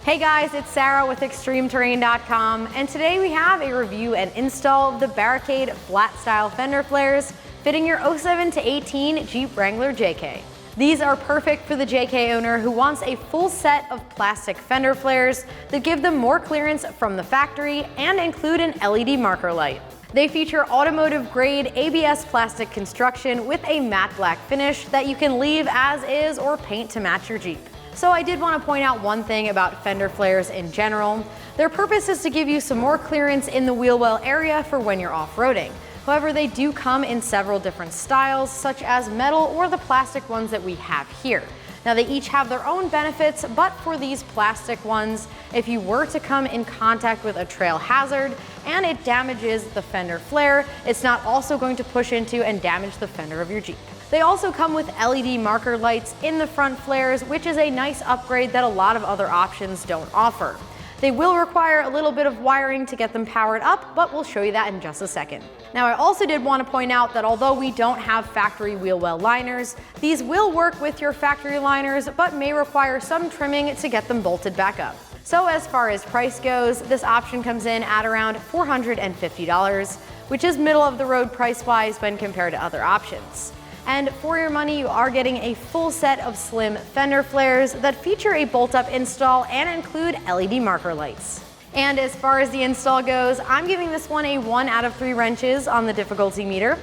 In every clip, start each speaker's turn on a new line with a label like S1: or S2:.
S1: Hey guys, it's Sarah with ExtremeTerrain.com, and today we have a review and install of the Barricade flat style fender flares fitting your 07 to 18 Jeep Wrangler JK. These are perfect for the JK owner who wants a full set of plastic fender flares that give them more clearance from the factory and include an LED marker light. They feature automotive grade ABS plastic construction with a matte black finish that you can leave as is or paint to match your Jeep. So I did want to point out one thing about fender flares in general. Their purpose is to give you some more clearance in the wheel well area for when you're off-roading. However, they do come in several different styles, such as metal or the plastic ones that we have here. Now they each have their own benefits, but for these plastic ones, if you were to come in contact with a trail hazard and it damages the fender flare, it's not also going to push into and damage the fender of your Jeep. They also come with LED marker lights in the front flares, which is a nice upgrade that a lot of other options don't offer. They will require a little bit of wiring to get them powered up, but we'll show you that in just a second. Now I also did want to point out that although we don't have factory wheel well liners, these will work with your factory liners, but may require some trimming to get them bolted back up. So as far as price goes, this option comes in at around $450, which is middle of the road price-wise when compared to other options. And for your money, you are getting a full set of slim fender flares that feature a bolt-up install and include LED marker lights. And as far as the install goes, I'm giving this one a 1 out of 3 wrenches on the difficulty meter.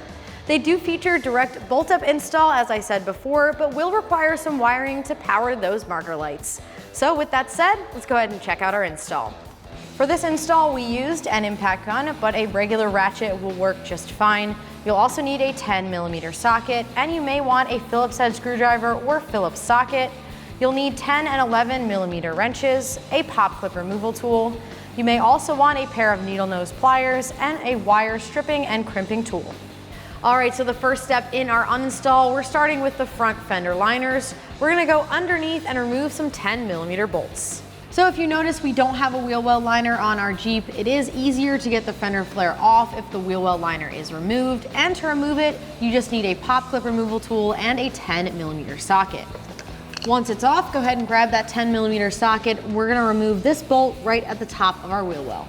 S1: They do feature direct bolt-up install, as I said before, but will require some wiring to power those marker lights. So with that said, let's go ahead and check out our install. For this install, we used an impact gun, but a regular ratchet will work just fine. You'll also need a 10mm socket, and you may want a Phillips head screwdriver or Phillips socket. You'll need 10 and 11mm wrenches, a pop clip removal tool. You may also want a pair of needle nose pliers and a wire stripping and crimping tool. All right, so the first step in our uninstall, we're starting with the front fender liners. We're gonna go underneath and remove some 10mm bolts. So if you notice we don't have a wheel well liner on our Jeep, it is easier to get the fender flare off if the wheel well liner is removed. And to remove it, you just need a pop clip removal tool and a 10mm socket. Once it's off, go ahead and grab that 10mm socket. We're gonna remove this bolt right at the top of our wheel well.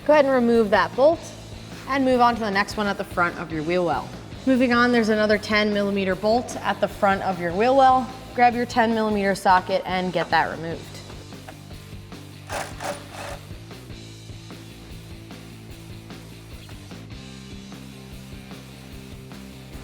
S1: Go ahead and remove that bolt and move on to the next one at the front of your wheel well. Moving on, there's another 10mm bolt at the front of your wheel well. Grab your 10mm socket and get that removed.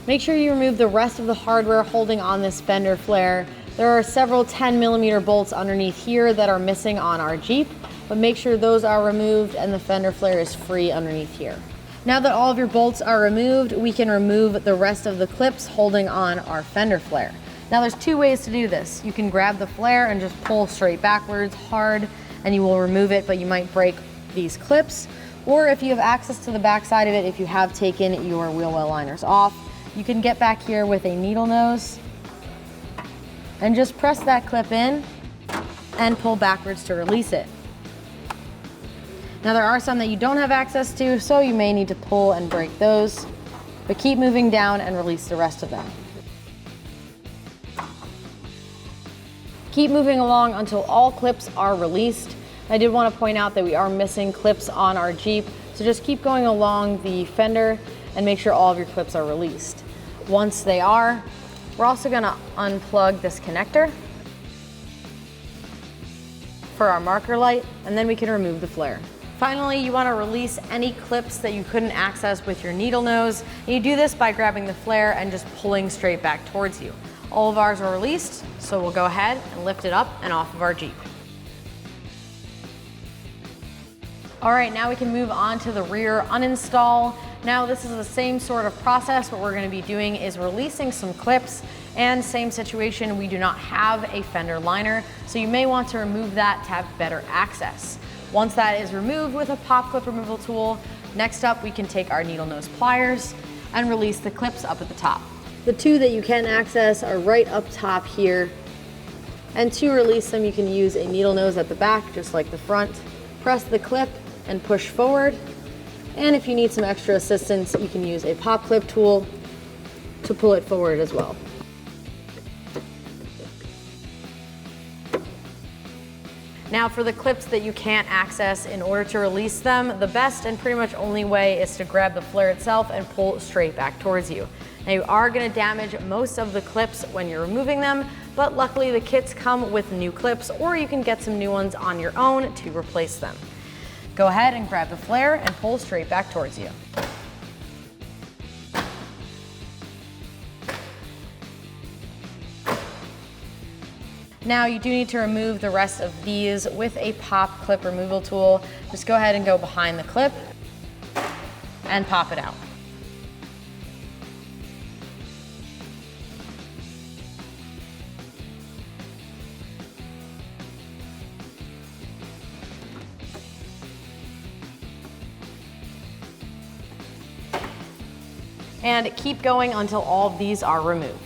S1: Make sure you remove the rest of the hardware holding on this fender flare. There are several 10mm bolts underneath here that are missing on our Jeep, but make sure those are removed and the fender flare is free underneath here. Now that all of your bolts are removed, we can remove the rest of the clips holding on our fender flare. Now there's 2 ways to do this. You can grab the flare and just pull straight backwards hard and you will remove it, but you might break these clips. Or if you have access to the back side of it, if you have taken your wheel well liners off, you can get back here with a needle nose and just press that clip in and pull backwards to release it. Now there are some that you don't have access to, so you may need to pull and break those, but keep moving down and release the rest of them. Keep moving along until all clips are released. I did want to point out that we are missing clips on our Jeep, so just keep going along the fender and make sure all of your clips are released. Once they are, we're also going to unplug this connector for our marker light, and then we can remove the flare. Finally, you want to release any clips that you couldn't access with your needle nose. And you do this by grabbing the flare and just pulling straight back towards you. All of ours are released, so we'll go ahead and lift it up and off of our Jeep. All right, now we can move on to the rear uninstall. Now this is the same sort of process. What we're going to be doing is releasing some clips, and same situation, we do not have a fender liner, so you may want to remove that to have better access. Once that is removed with a pop clip removal tool, next up we can take our needle nose pliers and release the clips up at the top. The 2 that you can access are right up top here, and to release them you can use a needle nose at the back just like the front. Press the clip and push forward, and if you need some extra assistance you can use a pop clip tool to pull it forward as well. Now for the clips that you can't access, in order to release them, the best and pretty much only way is to grab the flare itself and pull straight back towards you. Now you are going to damage most of the clips when you're removing them, but luckily the kits come with new clips, or you can get some new ones on your own to replace them. Go ahead and grab the flare and pull straight back towards you. Now you do need to remove the rest of these with a pop clip removal tool. Just go ahead and go behind the clip and pop it out. And keep going until all of these are removed.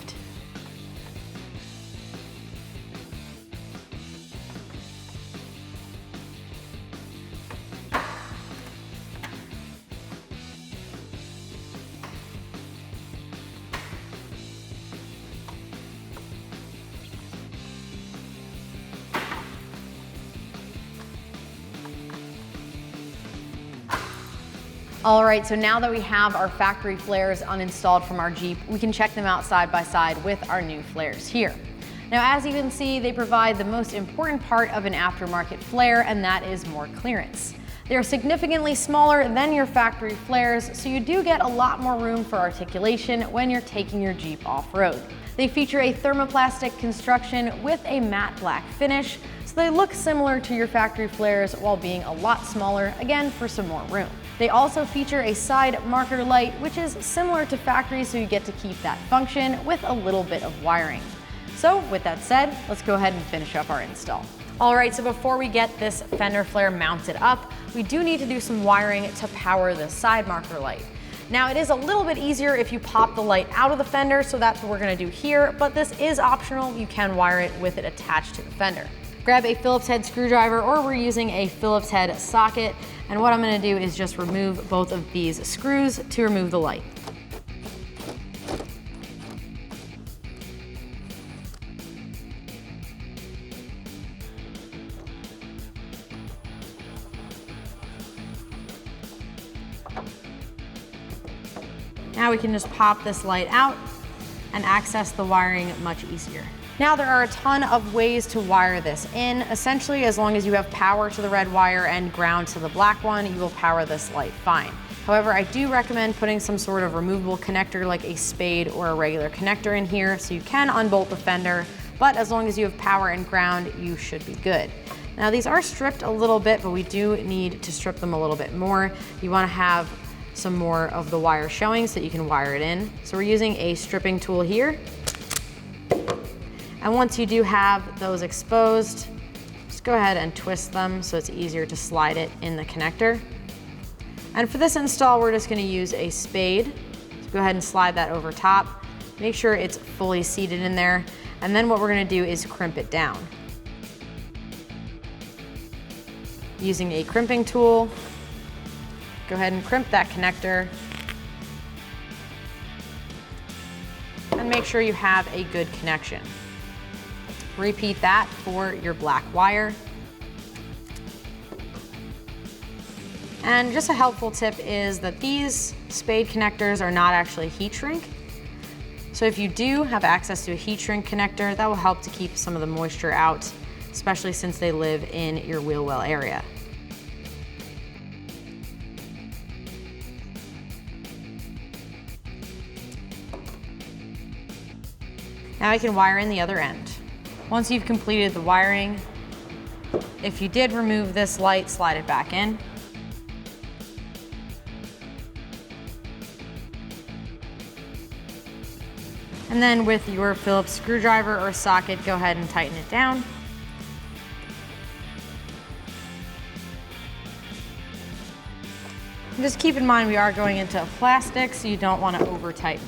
S1: All right, so now that we have our factory flares uninstalled from our Jeep, we can check them out side by side with our new flares here. Now, as you can see, they provide the most important part of an aftermarket flare, and that is more clearance. They are significantly smaller than your factory flares, so you do get a lot more room for articulation when you're taking your Jeep off-road. They feature a thermoplastic construction with a matte black finish, so they look similar to your factory flares while being a lot smaller, again for some more room. They also feature a side marker light, which is similar to factory, so you get to keep that function with a little bit of wiring. So with that said, let's go ahead and finish up our install. All right, so before we get this fender flare mounted up, we do need to do some wiring to power the side marker light. Now it is a little bit easier if you pop the light out of the fender, so that's what we're gonna do here, but this is optional. You can wire it with it attached to the fender. Grab a Phillips head screwdriver, or we're using a Phillips head socket, and what I'm gonna do is just remove both of these screws to remove the light. Now we can just pop this light out and access the wiring much easier. Now there are a ton of ways to wire this in. Essentially, as long as you have power to the red wire and ground to the black one, you will power this light fine. However, I do recommend putting some sort of removable connector like a spade or a regular connector in here, so you can unbolt the fender, but as long as you have power and ground, you should be good. Now these are stripped a little bit, but we do need to strip them a little bit more. You want to have some more of the wire showing so that you can wire it in. So we're using a stripping tool here. And once you do have those exposed, just go ahead and twist them so it's easier to slide it in the connector. And for this install, we're just gonna use a spade. So go ahead and slide that over top. Make sure it's fully seated in there. And then what we're gonna do is crimp it down. Using a crimping tool, go ahead and crimp that connector. And make sure you have a good connection. Repeat that for your black wire. And just a helpful tip is that these spade connectors are not actually heat shrink. So if you do have access to a heat shrink connector, that will help to keep some of the moisture out, especially since they live in your wheel well area. Now I can wire in the other end. Once you've completed the wiring, if you did remove this light, slide it back in. And then with your Phillips screwdriver or socket, go ahead and tighten it down. And just keep in mind we are going into plastic, so you don't want to over tighten.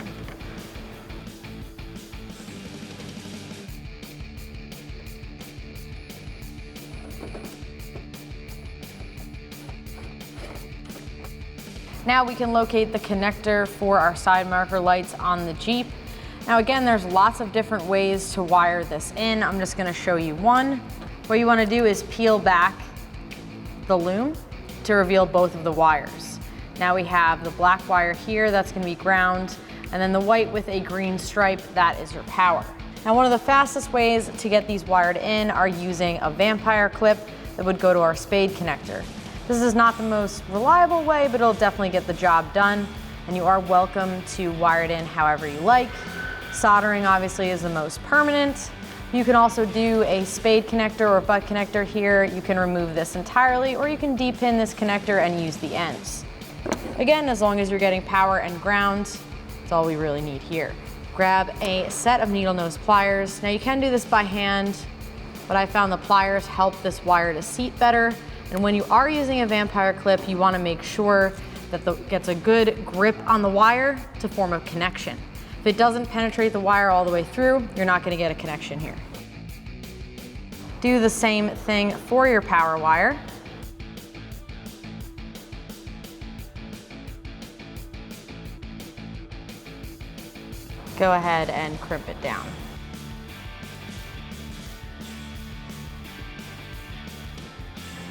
S1: Now we can locate the connector for our side marker lights on the Jeep. Now again, there's lots of different ways to wire this in. I'm just gonna show you one. What you want to do is peel back the loom to reveal both of the wires. Now we have the black wire here, that's going to be ground, and then the white with a green stripe, that is your power. Now one of the fastest ways to get these wired in are using a vampire clip that would go to our spade connector. This is not the most reliable way, but it'll definitely get the job done, and you are welcome to wire it in however you like. Soldering obviously is the most permanent. You can also do a spade connector or butt connector here. You can remove this entirely, or you can de-pin this connector and use the ends. Again, as long as you're getting power and ground, that's all we really need here. Grab a set of needle nose pliers. Now you can do this by hand, but I found the pliers help this wire to seat better. And when you are using a vampire clip, you want to make sure that it gets a good grip on the wire to form a connection. If it doesn't penetrate the wire all the way through, you're not going to get a connection here. Do the same thing for your power wire. Go ahead and crimp it down.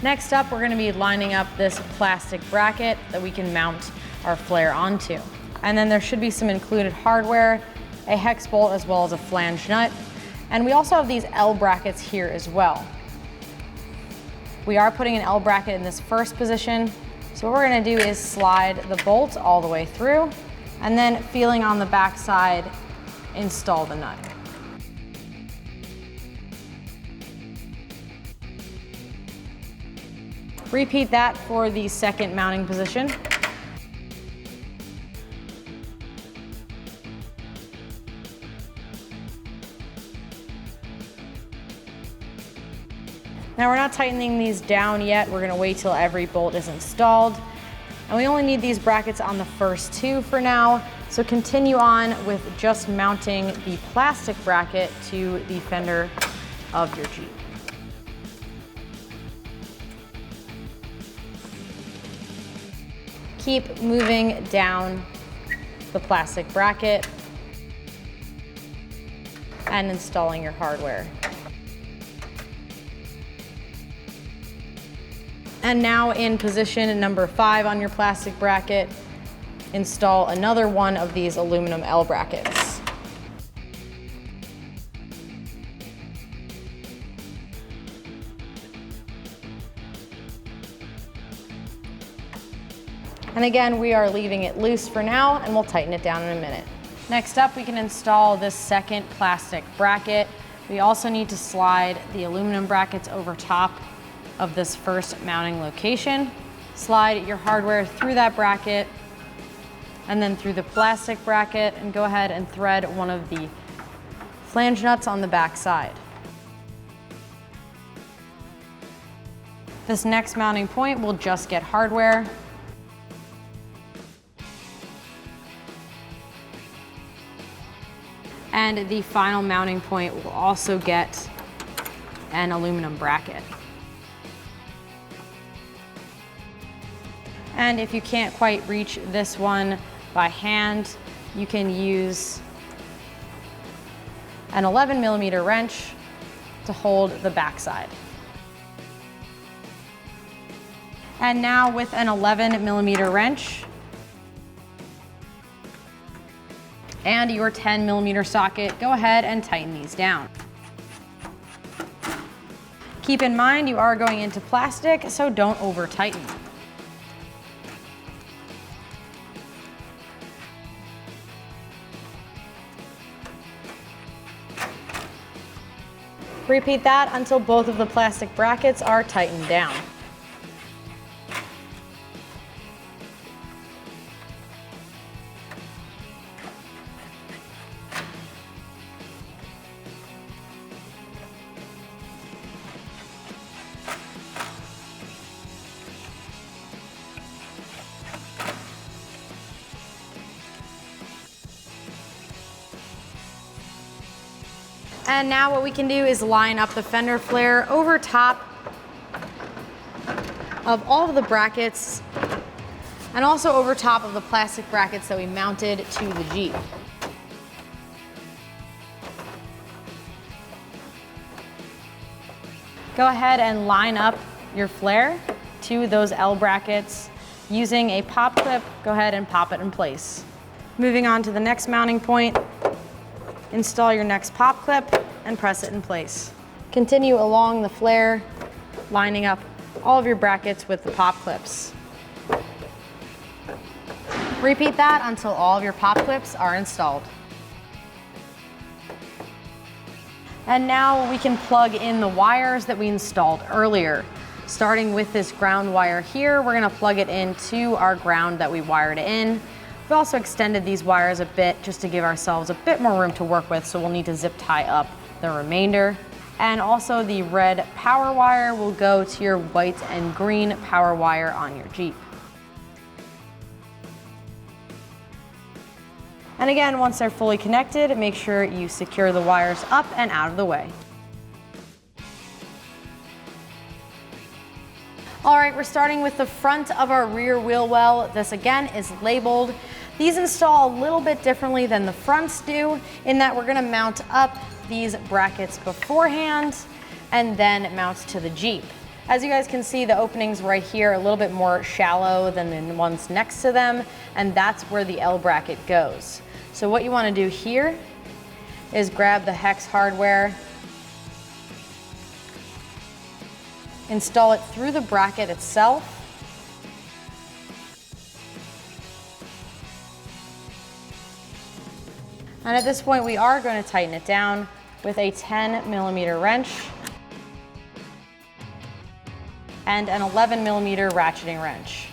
S1: Next up, we're going to be lining up this plastic bracket that we can mount our flare onto. And then there should be some included hardware, a hex bolt as well as a flange nut. And we also have these L brackets here as well. We are putting an L bracket in this first position. So what we're going to do is slide the bolt all the way through, and then feeling on the back side, install the nut. Repeat that for the second mounting position. Now we're not tightening these down yet. We're gonna wait till every bolt is installed. And we only need these brackets on the first two for now. So continue on with just mounting the plastic bracket to the fender of your Jeep. Keep moving down the plastic bracket and installing your hardware. And now in position number 5 on your plastic bracket, install another one of these aluminum L brackets. And again, we are leaving it loose for now, and we'll tighten it down in a minute. Next up, we can install this second plastic bracket. We also need to slide the aluminum brackets over top of this first mounting location. Slide your hardware through that bracket and then through the plastic bracket, and go ahead and thread one of the flange nuts on the back side. This next mounting point will just get hardware. And the final mounting point will also get an aluminum bracket. And if you can't quite reach this one by hand, you can use an 11mm wrench to hold the backside. And now with an 11mm wrench and your 10mm socket, go ahead and tighten these down. Keep in mind you are going into plastic, so don't over tighten. Repeat that until both of the plastic brackets are tightened down. And now what we can do is line up the fender flare over top of all of the brackets and also over top of the plastic brackets that we mounted to the Jeep. Go ahead and line up your flare to those L brackets. Using a pop clip, go ahead and pop it in place. Moving on to the next mounting point, install your next pop clip and press it in place. Continue along the flare, lining up all of your brackets with the pop clips. Repeat that until all of your pop clips are installed. And now we can plug in the wires that we installed earlier. Starting with this ground wire here, we're gonna plug it into our ground that we wired in. We've also extended these wires a bit just to give ourselves a bit more room to work with, so we'll need to zip tie up the remainder. And also the red power wire will go to your white and green power wire on your Jeep. And again, once they're fully connected, make sure you secure the wires up and out of the way. All right, we're starting with the front of our rear wheel well. This again is labeled. These install a little bit differently than the fronts do, in that we're gonna mount up these brackets beforehand and then mount to the Jeep. As you guys can see, the openings right here are a little bit more shallow than the ones next to them, and that's where the L bracket goes. So what you wanna do here is grab the hex hardware, install it through the bracket itself, and at this point we are going to tighten it down with a 10mm wrench and an 11mm ratcheting wrench.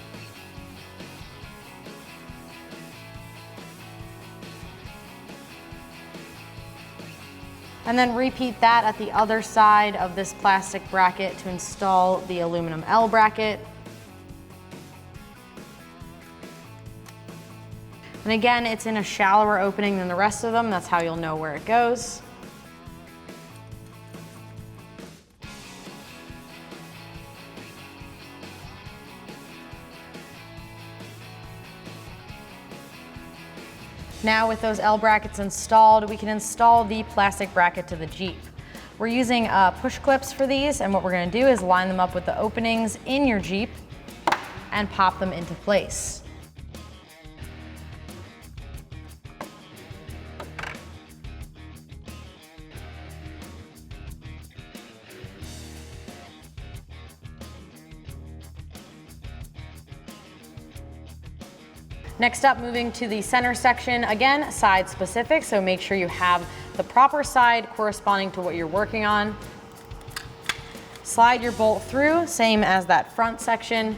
S1: And then repeat that at the other side of this plastic bracket to install the aluminum L bracket. And again, it's in a shallower opening than the rest of them. That's how you'll know where it goes. Now with those L brackets installed, we can install the plastic bracket to the Jeep. We're using push clips for these, and what we're gonna do is line them up with the openings in your Jeep and pop them into place. Next up, moving to the center section, again, side specific, so make sure you have the proper side corresponding to what you're working on. Slide your bolt through, same as that front section.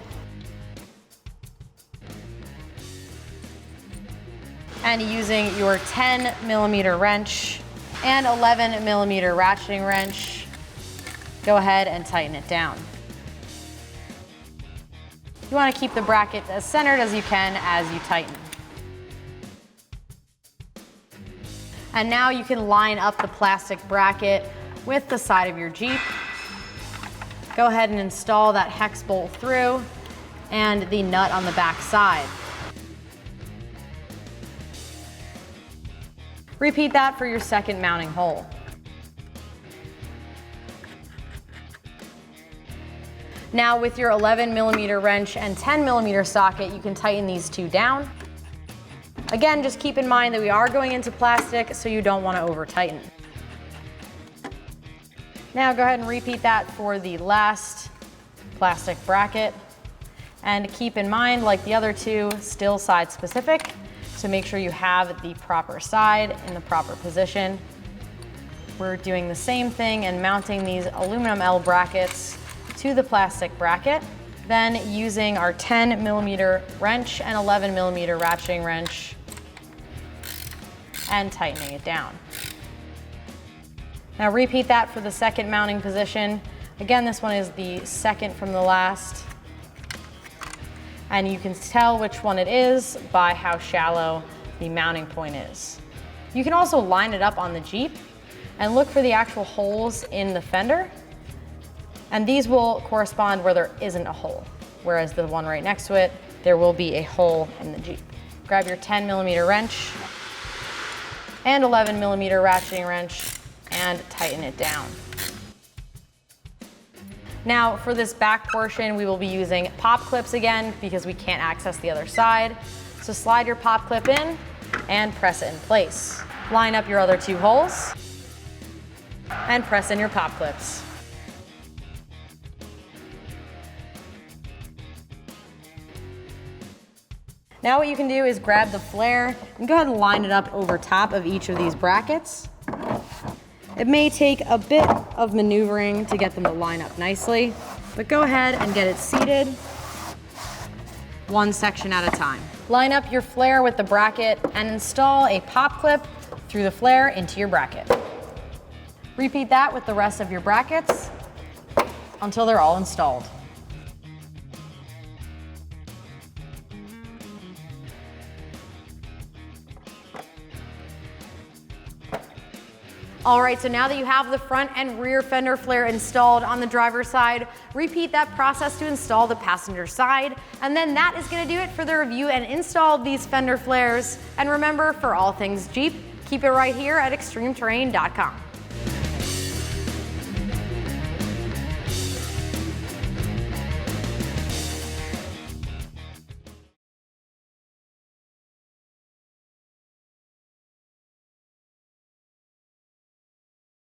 S1: And using your 10mm wrench and 11mm ratcheting wrench, go ahead and tighten it down. You want to keep the bracket as centered as you can as you tighten. And now you can line up the plastic bracket with the side of your Jeep. Go ahead and install that hex bolt through and the nut on the back side. Repeat that for your second mounting hole. Now with your 11mm wrench and 10mm socket, you can tighten these two down. Again, just keep in mind that we are going into plastic, so you don't want to over tighten. Now go ahead and repeat that for the last plastic bracket. And keep in mind, like the other two, still side specific, so make sure you have the proper side in the proper position. We're doing the same thing and mounting these aluminum L brackets to the plastic bracket, then using our 10mm wrench and 11mm ratcheting wrench and tightening it down. Now repeat that for the second mounting position. Again, this one is the second from the last, and you can tell which one it is by how shallow the mounting point is. You can also line it up on the Jeep and look for the actual holes in the fender. And these will correspond where there isn't a hole, whereas the one right next to it, there will be a hole in the Jeep. Grab your 10mm wrench and 11mm ratcheting wrench and tighten it down. Now for this back portion, we will be using pop clips again because we can't access the other side. So slide your pop clip in and press it in place. Line up your other 2 holes and press in your pop clips. Now what you can do is grab the flare and go ahead and line it up over top of each of these brackets. It may take a bit of maneuvering to get them to line up nicely, but go ahead and get it seated one section at a time. Line up your flare with the bracket and install a pop clip through the flare into your bracket. Repeat that with the rest of your brackets until they're all installed. All right, so now that you have the front and rear fender flare installed on the driver's side, repeat that process to install the passenger side. And then that is gonna do it for the review and install of these fender flares. And remember, for all things Jeep, keep it right here at extremeterrain.com.